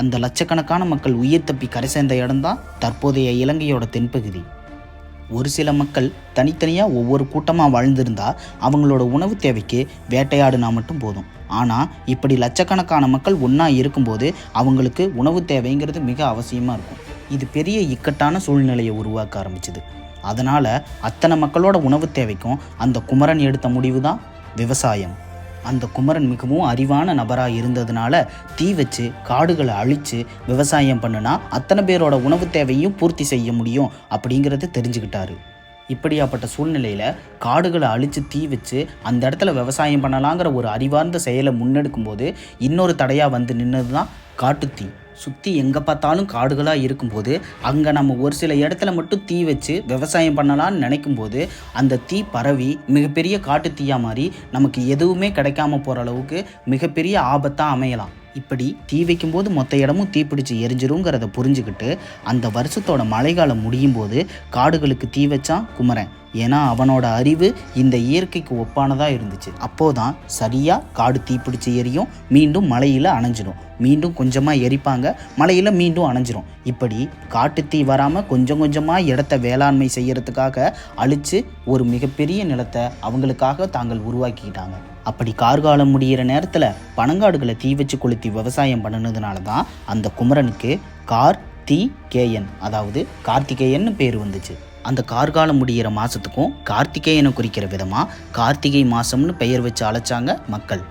அந்த லட்சக்கணக்கான மக்கள் உயிர் தப்பி கரை சேர்ந்த இடம்தான் தற்போதைய இலங்கையோட தென்பகுதி. ஒரு சில மக்கள் தனித்தனியாக ஒவ்வொரு கூட்டமாக வாழ்ந்திருந்தா அவங்களோட உணவு தேவைக்கு வேட்டையாடுனா மட்டும் போதும். ஆனால் இப்படி லட்சக்கணக்கான மக்கள் ஒன்றா இருக்கும்போது அவங்களுக்கு உணவு தேவைங்கிறது மிக அவசியமாக இருக்கும். இது பெரிய இக்கட்டான சூழ்நிலையை உருவாக்க ஆரம்பிச்சுது. அதனால் அத்தனை மக்களோட உணவு தேவைக்கும் அந்த குமரன் எடுத்த முடிவு தான் விவசாயம். அந்த குமரன் மிகவும் அறிவான நபராக இருந்ததுனால தீ வச்சு காடுகளை அழித்து விவசாயம் பண்ணுனா அத்தனை பேரோட உணவு தேவையும் பூர்த்தி செய்ய முடியும் அப்படிங்கிறத தெரிஞ்சுக்கிட்டாரு. இப்படியாப்பட்ட சூழ்நிலையில் காடுகளை அழித்து தீ வச்சு அந்த இடத்துல விவசாயம் பண்ணலாங்கிற ஒரு அறிவார்ந்த செயலை முன்னெடுக்கும் போது இன்னொரு தடையாக வந்து நின்னது தான் காட்டுத்தீ. சுற்றி எங்கே பார்த்தாலும் காடுகளாக இருக்கும்போது அங்கே நம்ம ஒரு சில இடத்துல மட்டும் தீ வச்சு விவசாயம் பண்ணலான்னு நினைக்கும்போது அந்த தீ பரவி மிகப்பெரிய காட்டு தீயாக மாறி நமக்கு எதுவுமே கிடைக்காம போகிற அளவுக்கு மிகப்பெரிய ஆபத்தாக அமையலாம். இப்படி தீ வைக்கும்போது மொத்த இடமும் தீப்பிடிச்சு எரிஞ்சிருங்கிறத புரிஞ்சுக்கிட்டு அந்த வருஷத்தோட மழைக்காலம் முடியும் போது காடுகளுக்கு தீ வச்சான் குமரன். ஏன்னா அவனோட அறிவு இந்த இயற்கைக்கு ஒப்பானதாக இருந்துச்சு. அப்போதான் சரியாக காடு தீப்பிடிச்சு எரியும், மீண்டும் மழையில் அணைஞ்சிடும், மீண்டும் கொஞ்சமாக எரிப்பாங்க, மழையில் மீண்டும் அணைஞ்சிரும். இப்படி காட்டு தீ வராமல் கொஞ்சம் கொஞ்சமாக இடத்த வேளாண்மை செய்யறதுக்காக அழித்து ஒரு மிகப்பெரிய நிலத்தை அவங்களுக்காக தாங்கள் உருவாக்கிக்கிட்டாங்க. அப்படி கார்காலம் முடிகிற நேரத்தில் பனங்காடுகளை தீ வச்சு கொளுத்தி விவசாயம் பண்ணினதுனால தான் அந்த குமரனுக்கு கார்த்திகேயன், அதாவது கார்த்திகேயன்னு பேர் வந்துச்சு. அந்த கார்காலம் முடிகிற மாதத்துக்கும் கார்த்திகேயனை குறிக்கிற விதமாக கார்த்திகை மாதம்னு பெயர் வச்சு அழைச்சாங்க மக்கள்.